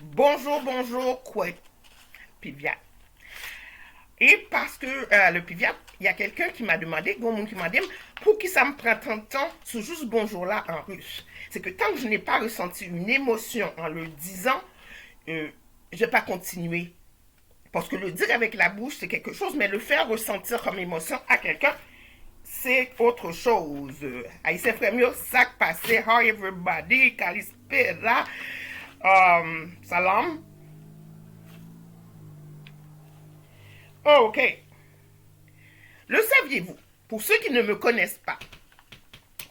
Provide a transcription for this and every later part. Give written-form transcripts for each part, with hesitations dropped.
Bonjour, bonjour, quoi, Piviat. Et parce que le Piviat, il y a quelqu'un qui m'a demandé, qui m'a dit, pour qui ça me prend tant de temps, ce juste bonjour-là en russe. C'est que tant que je n'ai pas ressenti une émotion en le disant, je ne vais pas continuer. Parce que le dire avec la bouche, c'est quelque chose, mais le faire ressentir comme émotion à quelqu'un, c'est autre chose. Haïtien Frémio, sac passé, hi everybody, Kalispera, salam. Oh, ok. Le saviez-vous? Pour ceux qui ne me connaissent pas,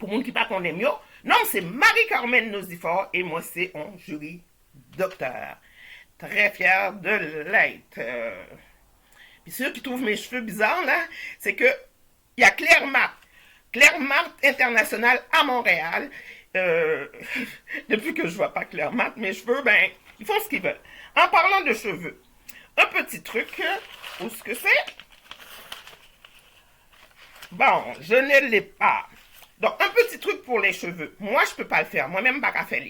pour ceux qui ne pas connaissent mieux, non, c'est Marie-Carmen Nozifort et moi, c'est un jury docteur. Très fier de l'être. Puis ceux qui trouvent mes cheveux bizarres, là, c'est que il y a Claire Marthe International à Montréal. Depuis que je vois pas Claire Marthe, mes cheveux, ben, ils font ce qu'ils veulent. En parlant de cheveux, un petit truc, où ce que c'est? Bon, je ne l'ai pas. Donc, un petit truc pour les cheveux. Moi, je peux pas le faire. Moi-même, pas qu'à faire.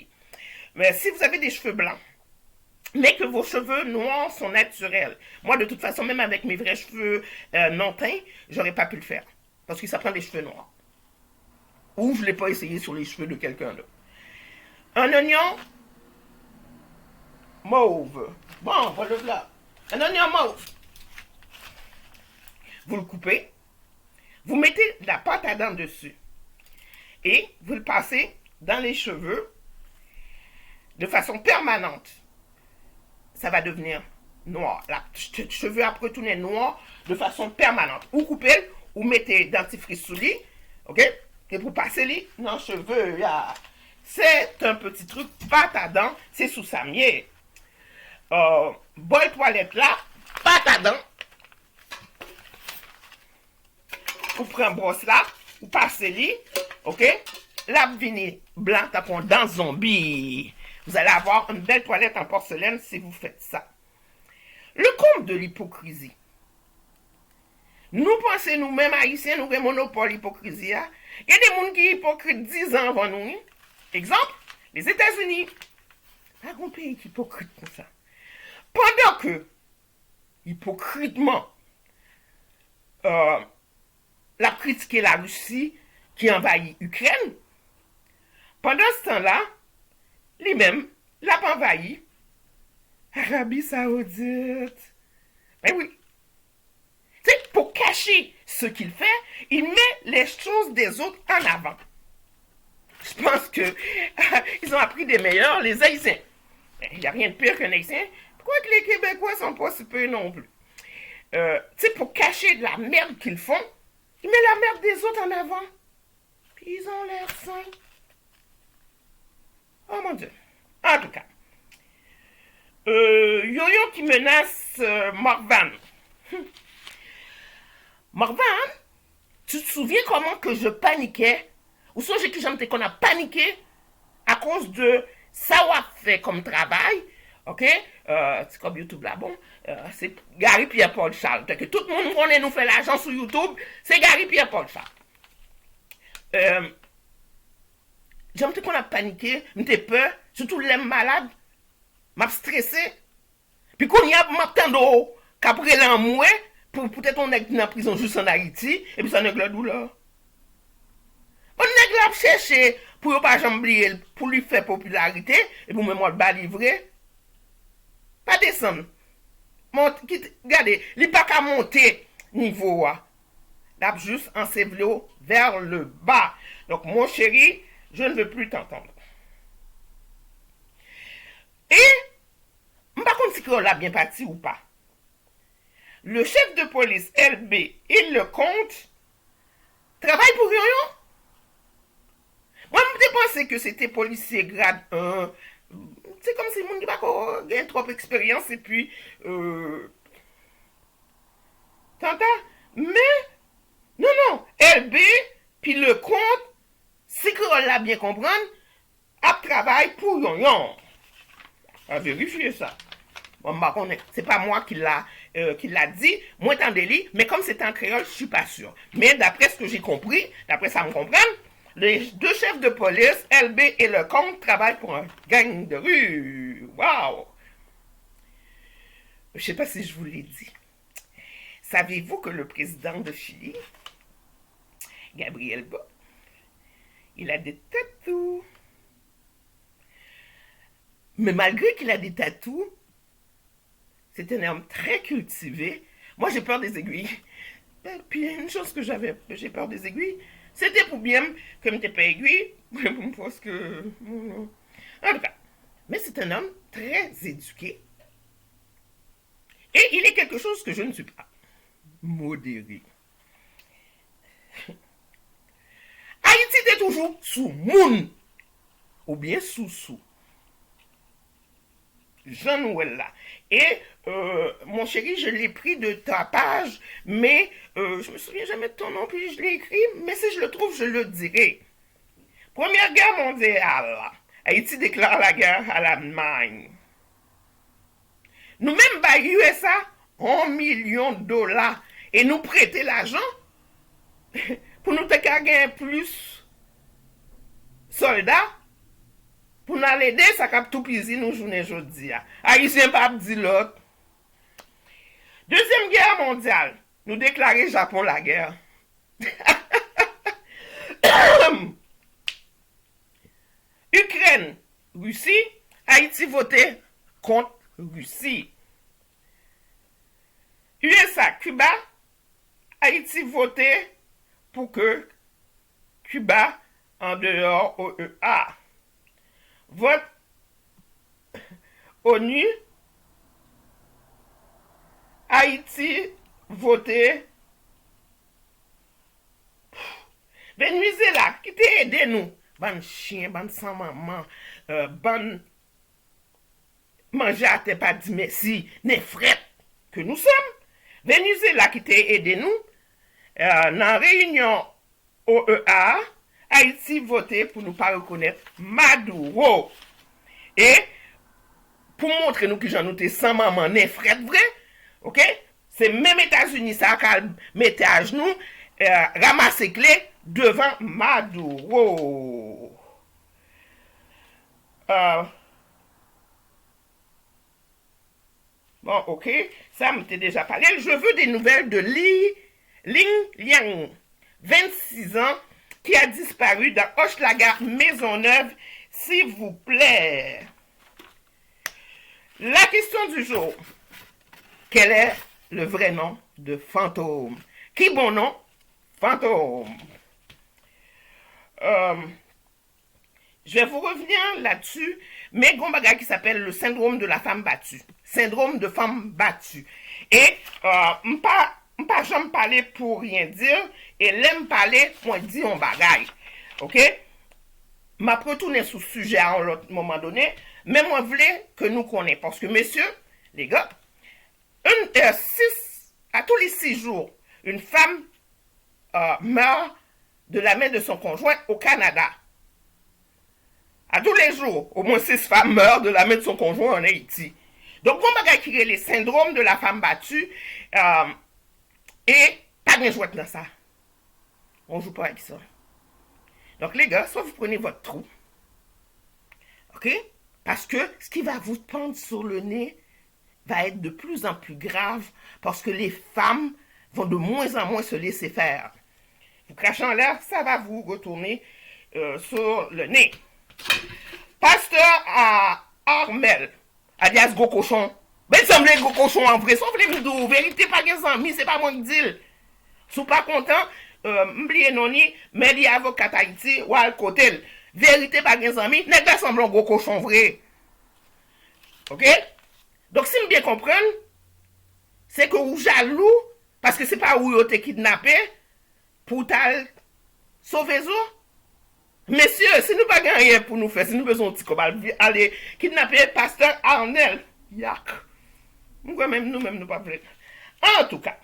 Mais si vous avez des cheveux blancs, mais que vos cheveux noirs sont naturels. Moi, de toute façon, même avec mes vrais cheveux non teints, j'aurais pas pu le faire. Parce que ça prend des cheveux noirs. Ou je l'ai pas essayé sur les cheveux de quelqu'un d'autre. Un oignon mauve. Bon, voilà là. Un oignon mauve. Vous le coupez. Vous mettez de la pâte à dents dessus. Et vous le passez dans les cheveux de façon permanente. Ça va devenir noir. La cheveux après tourner noir de façon permanente. Ou coupez, ou mettez dentifrice sous lit, ok? Et pour passer lit dans cheveux, c'est un petit truc, pâte à dents, c'est sous sa mienne. Bol toilette là, pâte à dents. Ou prend brosse là, ou passez lit, ok? La vini blanc tapon dans zombie. Vous allez avoir une belle toilette en porcelaine si vous faites ça. Le comble de l'hypocrisie. Nous pensons nous-mêmes haïtiens, nous avons monopole l'hypocrisie. Il y a des gens qui sont hypocrites 10 ans avant nous. Exemple, les États-Unis. Pas un pays qui est hypocrite comme ça. Pendant que, hypocritement, la critiqué la Russie qui envahit l'Ukraine, pendant ce temps-là, lui-même l'a pas envahi Arabie Saoudite. Ben oui. C'est pour cacher ce qu'il fait, il met les choses des autres en avant. Je pense que ils ont appris des meilleurs, les Haïtiens. Il n'y a rien de pire qu'un Haïtien. Pourquoi que les Québécois sont pas si peu non plus? Pour cacher de la merde qu'ils font, ils mettent la merde des autres en avant. Puis ils ont l'air sains. Oh mon Dieu. En tout cas, Yo-Yo qui menace Morvan. Morvan, tu te souviens comment que je paniquais? Ou songez que j'aime qu'on a paniqué à cause de ça ou fait comme travail, ok? C'est comme YouTube là, bon. C'est Gary Pierre-Paul Charles. Que tout le monde connaît nous fait l'argent sur YouTube, c'est Gary Pierre-Paul Charles. J'aime qu'on a paniqué, m'était peur, surtout les malades, m'a stressé. Puis qu'on y a m'attendre qu'après l'an moins, pour peut-être on est dans la prison juste en Haïti, et puis ça n'est que la douleur. On n'est pas chercher pour ne pas oublier, pour lui faire popularité, et pour me moi le livrer. Pas descendre. Regardez, il n'est pas qu'à monter niveau. Là, juste enseveli vers le bas. Donc, mon chéri, je ne veux plus t'entendre. Et, je ne sais pas si on l'a bien parti ou pas. Le chef de police LB, il le compte, travaille pour rien. Moi, je pensais que c'était policier grade 1. C'est comme si mon gars a trop d'expérience et puis. T'entends? Mais, non, LB, puis le compte, si qu'on l'a bien comprendre, a travail pour yon. À vérifier ça. Bon, c'est pas moi qui l'a dit, moi étant délit, mais comme c'est en créole, je suis pas sûr. Mais d'après ce que j'ai compris, d'après ça me comprend, les deux chefs de police, LB et Lecomte, travaillent pour un gang de rue. Waouh! je ne sais pas si je vous l'ai dit. Savez-vous que le président de Chili, Gabriel Boric, il a des tatous. Mais malgré qu'il a des tatous, c'est un homme très cultivé. Moi, j'ai peur des aiguilles. Et puis, une chose que j'ai peur des aiguilles, c'était pour bien que je n'étais pas aiguille, parce que... En tout cas, mais c'est un homme très éduqué. Et il est quelque chose que je ne suis pas. Modéré. Haïti était toujours sous moun, ou bien sous. Jean-Noël là. Et mon chéri, je l'ai pris de ta page, mais je me souviens jamais de ton nom, puis je l'ai écrit, mais si je le trouve, je le dirai. Première guerre mondiale, Haïti déclare la guerre à l'Allemagne. Nous-mêmes, bah, USA, $1 million et nous prêter l'argent pour nous te gagner plus soldats. Pour nous aider, ça cap tout pisi nous journée aujourd'hui. Haïtien pas dit l'autre. Deuxième guerre mondiale, nous déclarer Japon la guerre. Ukraine, Russie, Haïti voté contre Russie. USA, Cuba, Haïti voté pour que Cuba en dehors OEA. Vote ONU, Haïti voté. Venezuela, qui t'a aidé nous? Ban chien, ban sans maman, ban manger à tes pas dit merci, ne frette que nous sommes. Venezuela qui t'a aidé nous, dans la réunion OEA, Haïti voté pour nous pas reconnaître Maduro. Et pour montrer nous que j'en étais sans maman, ne frette vrai, ok? C'est même États-Unis ça qui mettait à genoux, ramasser clé devant Maduro. Bon, ok, ça m'était déjà parlé. Je veux des nouvelles de Ling Liang, 26 ans, qui a disparu dans Hochelaga Maisonneuve, s'il vous plaît. La question du jour. Quel est le vrai nom de Fantôme? Qui bon nom? Fantôme. Je vais vous revenir là-dessus, mais il y a un bagage qui s'appelle le syndrome de la femme battue. Syndrome de femme battue. Et pas jamais parler pour rien dire, et l'aime parler, moi dis un bagage. Ok? M'a retourné sur ce sujet à un autre moment donné, mais moi voulais que nous connaissions, parce que messieurs, les gars, à tous les 6 jours, une femme meurt de la main de son conjoint au Canada. À tous les jours, au moins 6 femmes meurent de la main de son conjoint en Haïti. Donc, on va créer les syndromes de la femme battue et pas de jouet dans ça. On joue pas avec ça. Donc, les gars, soit vous prenez votre trou, ok? Parce que ce qui va vous pendre sur le nez va être de plus en plus grave parce que les femmes vont de moins en moins se laisser faire. Vous crachez en l'air, ça va vous retourner sur le nez. Pasteur à Armel, alias Gros Cochon. Ben, ça me semble Gros Cochon en vrai. Sauf les midou. Vérité, pas des amis, c'est pas moi qui dis. Si vous pas content, m'oubliez noni, mais les avocats Haïti ou à côté. Vérité, pas des amis, n'est pas semblant Gros Cochon vrai. Ok? Donc, si vous bien comprendre, c'est que vous jaloux, parce que c'est pas où vous êtes kidnappé, pour tal sauver vous. Messieurs, si nous pas rien pour nous faire, si nous besoin de petit cobal, aller kidnapper pasteur Arnel. Yak. Nous même nous pas voulu. En tout cas,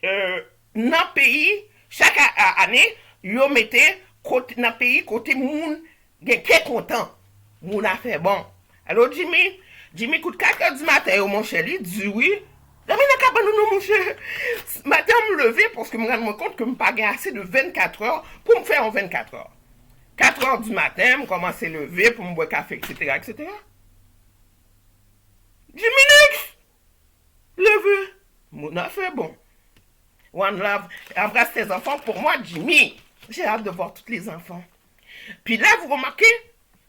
dans le pays, chaque année, yo mettez dans le pays côté moun gen qui content. Moun a fait bon. Alors Jimmy coûte 4h du matin mon chéri, dit oui. Là, mon cher. Matin, je me lever parce que je me rends compte que je n'ai pas assez de 24 heures pour me faire en 24 heures. 4 heures du matin, je commence à lever pour me boire café, etc., etc. Jiminix, levez. Mon affaire, bon. One love, embrasse tes enfants pour moi, Jimmy. J'ai hâte de voir tous les enfants. Puis là, vous remarquez,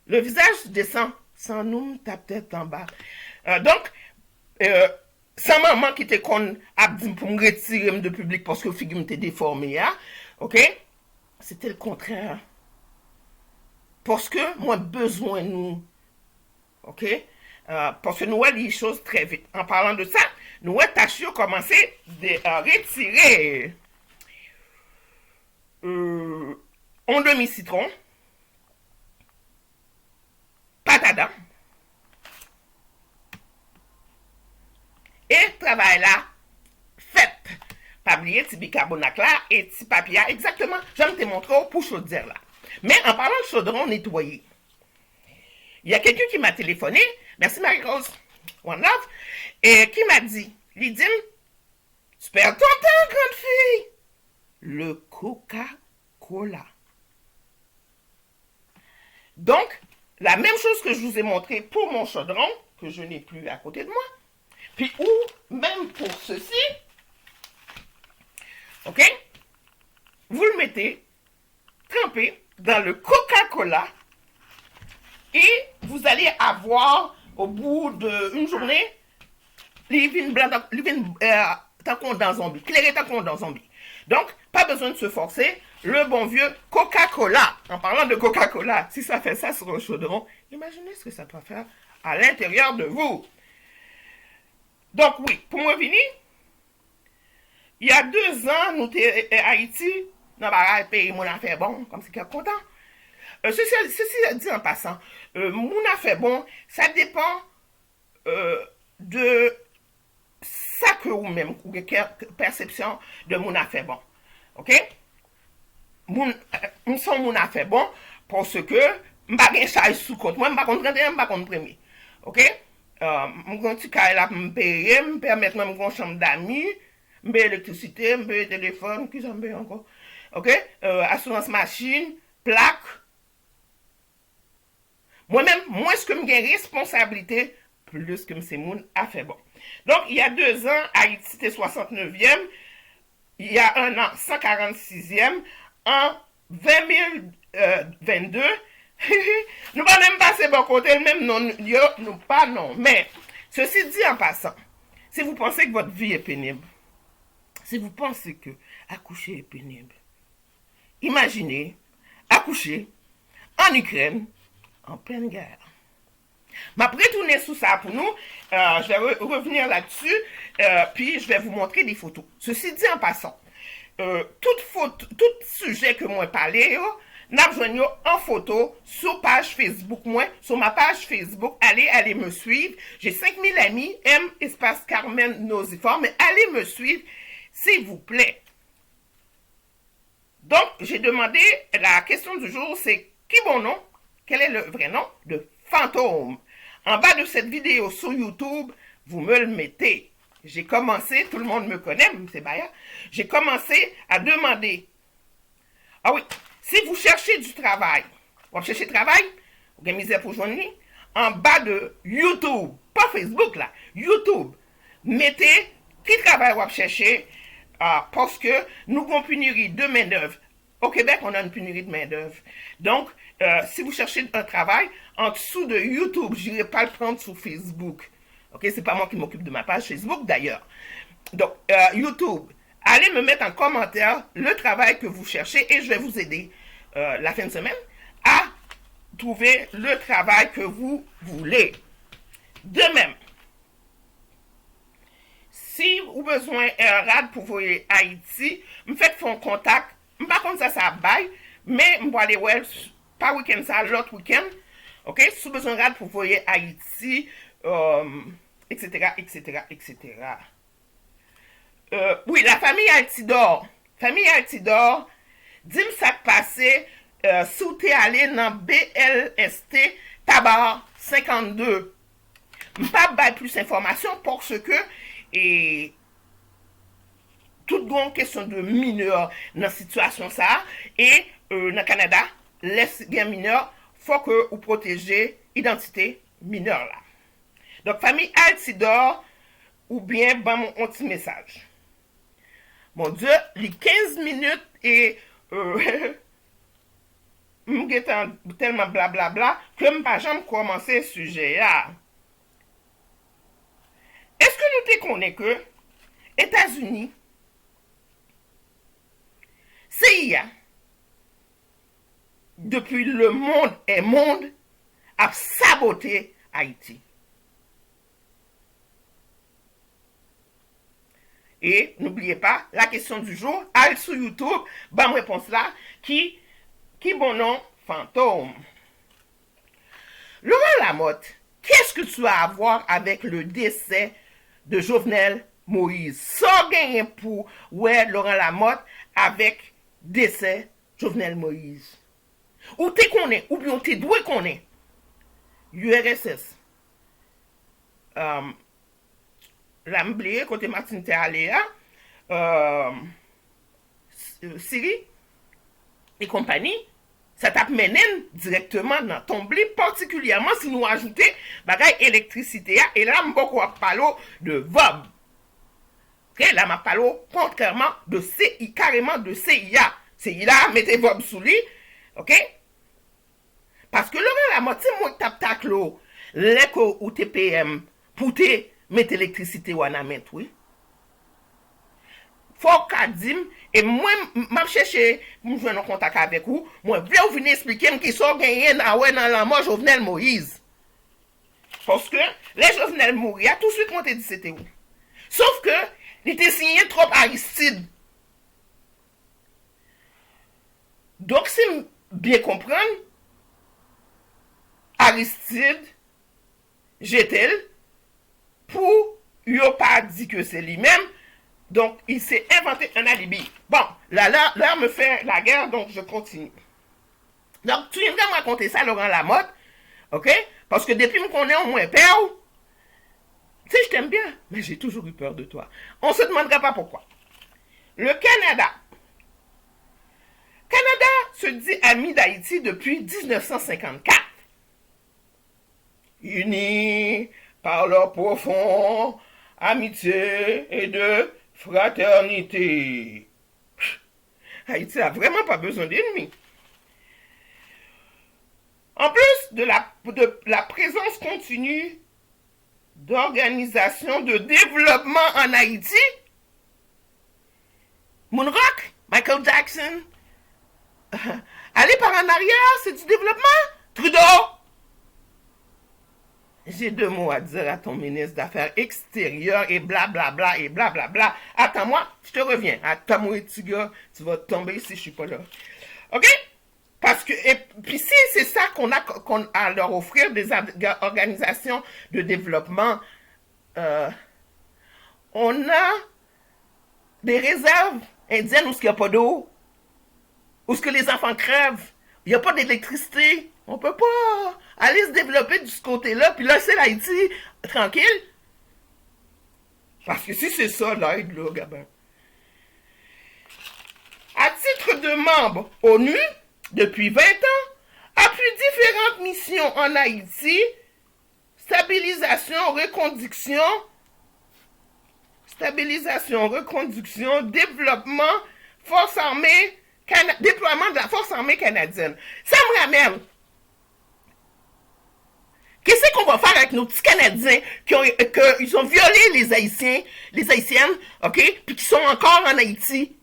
le visage descend. Sans nous, ta tête en bas. Donc, sans maman qui était con a dit pour me retirer de public parce que figure m'était déformé, hein? OK? C'était le contraire. Parce que moi, besoin de nous. OK? Parce que nous avons les choses très vite. En parlant de ça, nous avons tâché commencé à retirer un demi-citron, pâte à dents, et travail là, fait. Pas oublier petit bicarbonate là et petit papier. Exactement, je vais te montrer pour chaudière là. Mais en parlant de chaudron nettoyé, il y a quelqu'un qui m'a téléphoné, merci Marie-Rose, One Love, et qui m'a dit, Lydine, tu perds ton temps, grande fille. Le Coca-Cola. Donc, la même chose que je vous ai montré pour mon chaudron, que je n'ai plus à côté de moi, puis ou même pour ceci, ok, vous le mettez trempé dans le Coca-Cola et vous allez avoir au bout d'une journée les vins blancs, les vins dans zombie, clairé dans zombie. Donc, pas besoin de se forcer. Le bon vieux Coca-Cola. En parlant de Coca-Cola, si ça fait ça sur un chaudron, imaginez ce que ça peut faire à l'intérieur de vous. Donc oui, pour moi venir, il y a 2 ans, nous étions à Haïti, dans le pays, mon affaire bon, comme c'est qu'il est content. Ceci dit en passant, mon affaire bon, ça dépend de ça que vous-même, ou perception de mon affaire bon. Ok? Mon son mon affaire bon, parce que je ne vais pas sous compte. Moi, je ne vais pas contre 31, je ne vais pas contre premier. Ok? Je vais petit carré là pour me payer, me permettre même une chambre d'amis, me payer l'électricité, me payer le téléphone, qui ça me paye encore? Ok? Assurance machine, plaque. Moi-même, moins ce que je gagne responsabilité, plus que c'est mon affaire bon. Donc, il y a 2 ans, Haïti était 69e, il y a 1 an, 146e, en 2022, nous pas même passer bon côté, même non, nous pas non. Mais, ceci dit en passant, si vous pensez que votre vie est pénible, si vous pensez que accoucher est pénible, imaginez accoucher en Ukraine, en pleine guerre. Ma retourner sous ça pour nous, je vais revenir là-dessus, puis je vais vous montrer des photos. Ceci dit en passant, tout sujet que moi parlé, n'a besoin en photo sur page Facebook, moi, sur ma page Facebook, allez me suivre. J'ai 5000 amis, M espace Carmen Nosiforme, mais allez me suivre, s'il vous plaît. Donc, j'ai demandé, la question du jour, c'est qui bon nom? Quel est le vrai nom de Fantôme? En bas de cette vidéo sur YouTube, vous me le mettez. J'ai commencé, tout le monde me connaît, c'est Baya. J'ai commencé à demander. Ah oui, si vous cherchez du travail, vous cherchez du travail, vous avez misère pour joindre, en bas de YouTube, pas Facebook là, YouTube, mettez qui travail vous cherchez, parce que nous avons une pénurie de main-d'œuvre. Au Québec, on a une pénurie de main-d'œuvre. Donc, si vous cherchez un travail, en dessous de YouTube, je n'irai pas le prendre sur Facebook. Ok, c'est pas moi qui m'occupe de ma page Facebook d'ailleurs. Donc, YouTube, allez me mettre en commentaire le travail que vous cherchez et je vais vous aider la fin de semaine à trouver le travail que vous voulez. De même, si vous avez besoin d'un rad pour vous Haïti, me faites un contact. Par contre, ça baille, mais je vais aller voir pas week-end ça, l'autre week-end. Ok, si vous avez besoin d'un rad pour vous Haïti, etc., etc., etc. Oui, la famille Altidore. Famille Altidore, dis-moi ça passé si vous êtes allé dans BLST Tabar 52. Je ne vais pas donner plus d'informations parce que toute grande question de mineurs dans la situation ça et dans le Canada, les mineurs, il faut que vous protégez l'identité mineure là. Donc, famille Altidor, ou bien, ban mon petit message. Mon Dieu, les 15 minutes et m'getan tellement blablabla que m'pas jamais commencé ce sujet là. Est-ce que nous te connaissons que États-Unis, CIA, depuis le monde et monde, a saboté Haïti. Et n'oubliez pas, la question du jour, allez sur YouTube, bonne réponse là, qui bon nom, fantôme. Laurent Lamotte, qu'est-ce que tu as à voir avec le décès de Jovenel Moïse? Sans gagner pour ouais, Laurent Lamotte avec décès Jovenel Moïse. Ou t'es connais, ou bien t'es doué connais. URSS. La m'oublié côté Martin t'es allé là. Syrie et compagnie. Ça tape menen directement dans ton blé, particulièrement si nous ajoutons bagay électricité. Et là, je vais parler de VOB. Okay? Là, je parle contrairement de CI, carrément de CIA. CIA, mettez VOB sous lui. OK? Parce que Laurent Lamotte, c'est moi qui tape l'eau, l'écho ou TPM, pour te mettre l'électricité ou en amène, oui. Faut qu'à dire, et moi, je cherche pour me joindre en contact avec vous, moi, je vais venir expliquer qui sont gagnés dans la mort Jovenel Moïse. Parce que les Jovenel Moïse, tout de suite, on t'a dit c'était où. Sauf que, il était signé trop Aristide. Donc, si bien comprendre, Aristide, j'étais pour, il n'a pas dit que c'est lui-même. Donc, il s'est inventé un alibi. Bon, là, me fait la guerre, donc je continue. Donc, tu viens de me raconter ça, Laurent Lamotte, ok? Parce que depuis qu'on est au moins père, tu sais, je t'aime bien, mais j'ai toujours eu peur de toi. On se demandera pas pourquoi. Le Canada. Canada se dit ami d'Haïti depuis 1954. Unis par leur profond amitié et de fraternité. Haïti a vraiment pas besoin d'ennemis. En plus de la présence continue d'organisations de développement en Haïti, Moonrock, Michael Jackson, aller par en arrière, c'est du développement. Trudeau. J'ai 2 mots à dire à ton ministre d'Affaires extérieures et blablabla et blablabla. Attends-moi, je te reviens. Attends-moi, petit gars, tu vas tomber si je suis pas là. OK? Parce que, et puis si c'est ça qu'on a à leur offrir, des organisations de développement, on a des réserves indiennes où il n'y a pas d'eau, où ce que les enfants crèvent, il n'y a pas d'électricité. On peut pas aller se développer de ce côté-là, puis là, c'est l'Haïti, tranquille. Parce que si c'est ça, l'aide, là, Gabin. À titre de membre ONU, depuis 20 ans, appuie différentes missions en Haïti, stabilisation, reconduction, développement, déploiement de la force armée canadienne. Ça me ramène. Qu'est-ce qu'on va faire avec nos petits Canadiens qui ont violé les Haïtiennes, ok, puis qui sont encore en Haïti?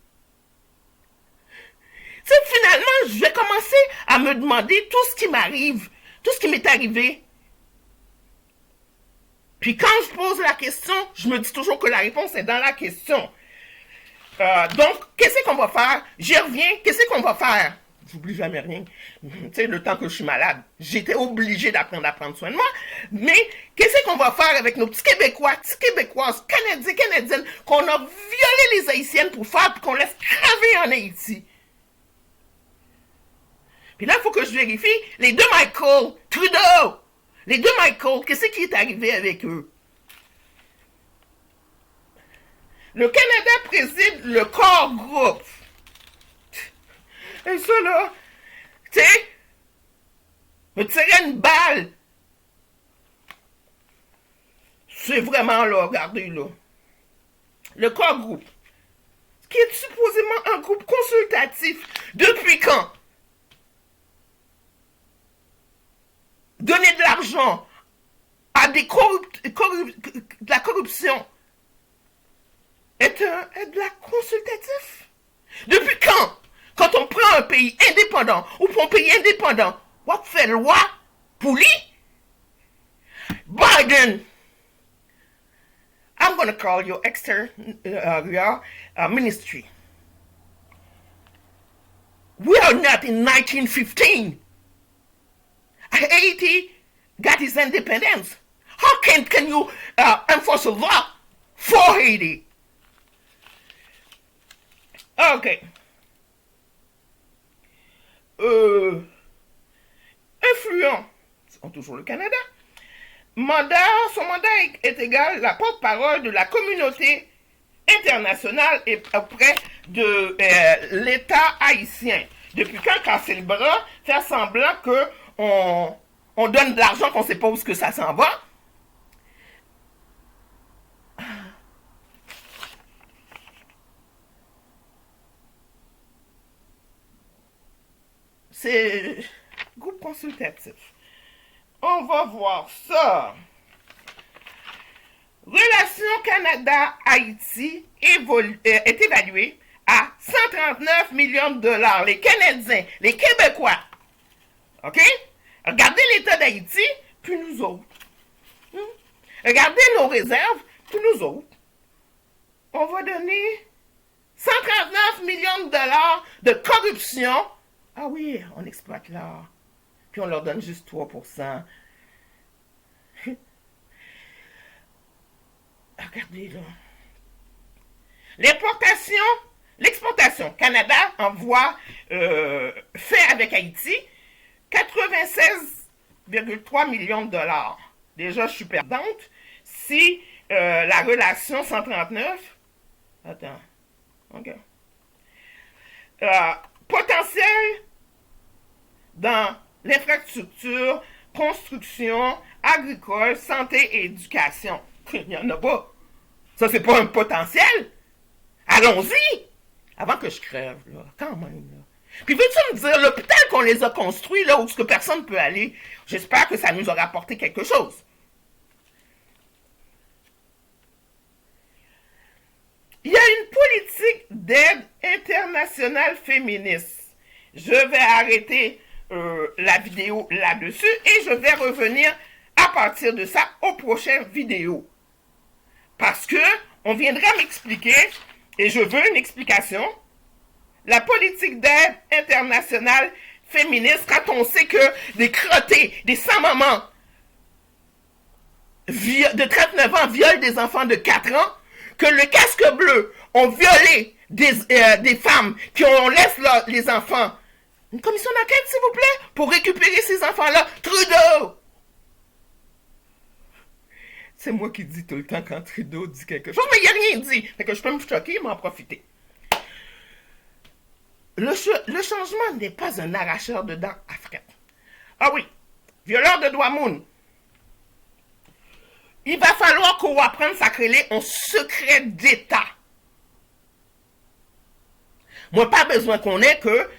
Tu sais, finalement, je vais commencer à me demander tout ce qui m'arrive, tout ce qui m'est arrivé. Puis quand je pose la question, je me dis toujours que la réponse est dans la question. Donc, qu'est-ce qu'on va faire? J'y reviens, qu'est-ce qu'on va faire? J'oublie jamais rien. Tu sais, le temps que je suis malade, j'étais obligée d'apprendre à prendre soin de moi. Mais qu'est-ce qu'on va faire avec nos petits Québécois, petites Québécoises, Canadiens, Canadiennes, qu'on a violé les Haïtiennes pour faire, puis qu'on laisse crever en Haïti? Puis là, il faut que je vérifie. Les 2 Michael, Trudeau, les 2 Michael, qu'est-ce qui est arrivé avec eux? Le Canada préside le corps groupe. Et ça, là, tu sais, me tirer une balle. C'est vraiment là, regardez là. Le corps groupe, qui est supposément un groupe consultatif, depuis quand? Donner de l'argent à de la corruption est de la consultatif. Depuis quand? Quand on prend un pays indépendant, ou pour un pays indépendant, on fait loi pour lui? Biden, I'm going to call your exterior ministry. We are not in 1915. Haiti got its independence. How can you enforce a law for Haiti? Ok. Influent, c'est toujours le Canada. Son mandat est égal à la porte-parole de la communauté internationale et auprès de l'État haïtien. Depuis quand casser le bras, faire semblant que on donne de l'argent qu'on ne sait pas où que ça s'en va? C'est groupe consultatif. On va voir ça. Relation Canada-Haïti est évaluée à 139 millions de dollars. Les Canadiens, les Québécois. OK? Regardez l'état d'Haïti, puis nous autres. Regardez nos réserves, puis nous autres. On va donner 139 millions de dollars de corruption. Ah oui, on exploite l'or. Puis on leur donne juste 3%. Regardez là. L'exportation. Canada envoie, fait avec Haïti, 96,3 millions de dollars. Déjà, je suis perdante. Si la relation 139... Attends. OK. Potentiel dans l'infrastructure, construction, agricole, santé et éducation. Il n'y en a pas. Ça, c'est pas un potentiel. Allons-y. Avant que je crève, là. Quand même, là. Puis veux-tu me dire, l'hôpital qu'on les a construits, là, où ce que personne ne peut aller, j'espère que ça nous aura apporté quelque chose. Il y a une politique d'aide internationale féministe. Je vais arrêter la vidéo là-dessus et je vais revenir à partir de ça aux prochaines vidéos. Parce que on viendra m'expliquer, et je veux une explication, la politique d'aide internationale féministe quand on sait que des crottés, des sans-mamans de 39 ans violent des enfants de 4 ans, que le casque bleu ont violé des femmes qui ont laissé les enfants. Une commission d'enquête, s'il vous plaît, pour récupérer ces enfants-là. Trudeau! C'est moi qui dis tout le temps quand Trudeau dit quelque chose, mais il n'a rien dit. Fait que je peux me choquer et m'en profiter. Le changement n'est pas un arracheur de dents africain. Ah oui, violeur de Douamoun. Il va falloir qu'on apprenne à créer un secret d'État. Moi, pas besoin qu'on ait que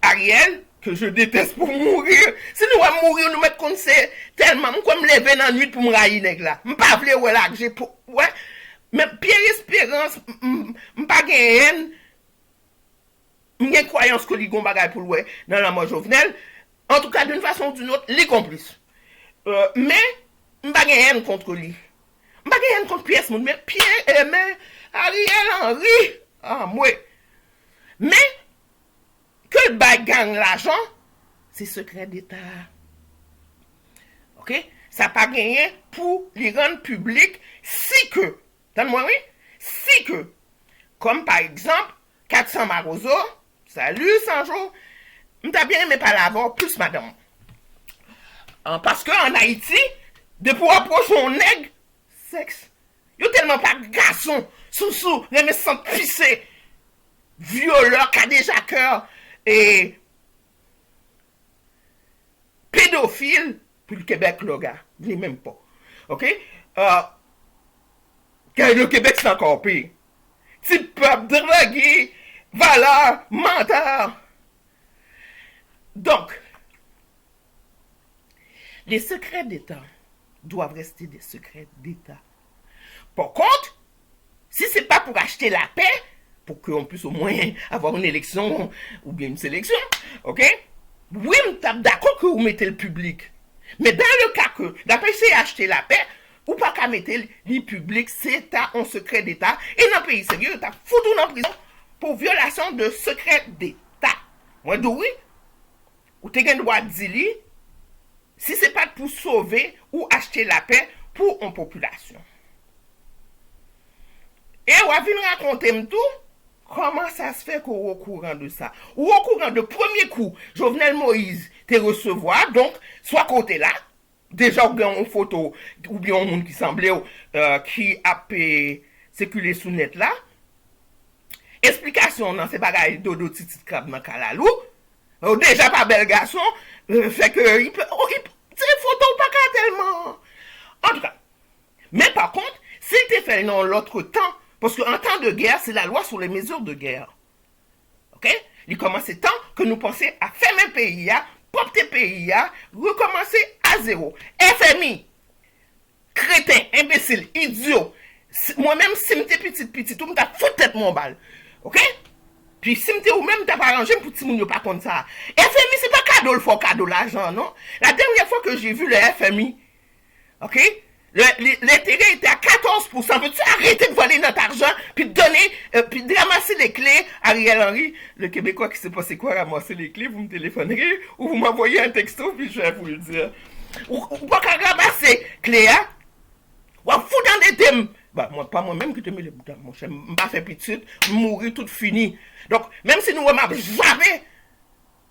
Ariel, que je déteste pour mourir. Si nous allons mourir, nous mettons qu'on sait tellement, moi, comme lever dans la nuit pour me railler, nèg là. Je ne pas vle ouais là, j'ai pour, ouais. Mais Pierre Espérance, je pas gagné, j'ai croyance que les gon bagay pour ouais dans la mort Jovenel. En tout cas, d'une façon ou d'une autre, les complices. Mais, je pas gagné contre lui. Je pas gagné contre Pierre, mais Pierre, mais Ariel Henry, ah, moi. Mais, que le bail gagne l'argent, c'est secret d'État. OK? Ça n'a pas gagné pour les rendre publics si que, donne-moi oui, si que, comme par exemple, 400 Maroso, salut Sanjo, m't'a bien aimé pas l'avoir, plus madame. Parce qu'en Haïti, depuis approche son nègre, sexe, y'a tellement pas de garçons, sous, les me sentent pissés, violeurs, qui a déjà cœur, et pédophile, puis le Québec, le gars, il n'est même pas. OK? Le Québec, c'est encore pire. Petit peuple drogué, valeur, menteur. Donc, les secrets d'État doivent rester des secrets d'État. Par contre, si c'est pas pour acheter la paix, pour qu'on puisse au moins avoir une élection ou bien une sélection, ok? Oui, je suis d'accord que vous mettez le public. Mais dans le cas que, d'après c'est acheter la paix, ou pas qu'à mettre le public, c'est un secret d'État. Et dans le pays sérieux, tu as foutu en prison pour violation de secret d'État. Moi, oui, ou tu as le droit de dire, si c'est pas pour sauver ou acheter la paix pour une population. Et on va venir raconter tout, comment ça se fait qu'au courant de ça. Ou au courant de premier coup, Jovenel Moïse te recevoir, donc, soit côté là, déjà on a une photo, ou bien un monde qui semblait, qui a circulé sous net là. Explication dans ces bagailles dodo titi crab dans kalalou. Déjà pas bel garçon, fait que il peut c'est photo pas tellement. En tout cas. Mais par contre, s'il te fait dans l'autre temps, parce qu'en temps de guerre, c'est la loi sur les mesures de guerre. OK? Il commence temps que nous pensions à fermer le pays, propre pays, recommencer à zéro. FMI, crétin, imbécile, idiot. Moi-même, si je suis petit, tout le monde a foutu tête mon balle. OK? Puis si je ou même t'as pas arrangé pour petit moun pas comme ça. FMI, c'est pas cadeau, il faut cadeau l'argent, non? La dernière fois que j'ai vu le FMI, OK? L'intérêt était à 14%. Veux-tu arrêter de voler notre argent, puis de donner, puis de ramasser les clés? Ariel Henry, le Québécois qui sait pas c'est quoi ramasser les clés, vous me téléphonerez, ou vous m'envoyez un texto, puis je vais vous le dire. Ou pas qu'à ramasser les clés, hein? Ou à foutre dans des thèmes. Bah, moi, pas moi-même qui te mets les boutons, mon cher. M'a fait petite, mourir tout fini. Donc, même si nous remarquons jamais,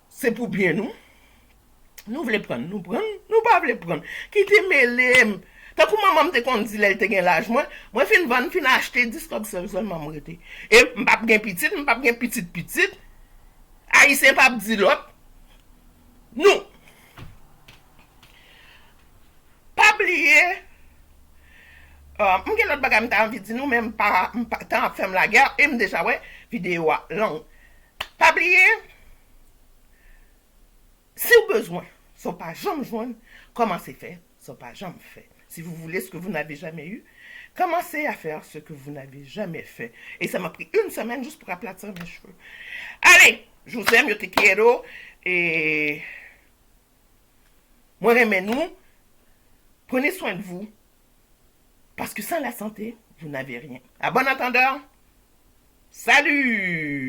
c'est pour bien nous. Nous voulons prendre, nous pas voulons prendre. Qui te mêlé? Tant que maman te kon dit elle te gen l'âge moi fin vendre fin acheter 10 comme ça seulement m'arrêter. Et m'pa gen petite. Haïtien pas dit l'autre. Nous. Pas oublier m'gen l'autre bagay m'ta envie dire nous même pas tant faire la guerre et déjà ouais vidéo long. Pas oublier si vous besoin, sont pas jamais joindre, comment c'est fait, sont pas jamais fait. Si vous voulez ce que vous n'avez jamais eu, commencez à faire ce que vous n'avez jamais fait. Et ça m'a pris une semaine juste pour aplatir mes cheveux. Allez, je vous aime, yo te quiero. Et moi, aimez-nous. Prenez soin de vous. Parce que sans la santé, vous n'avez rien. À bon entendeur, salut!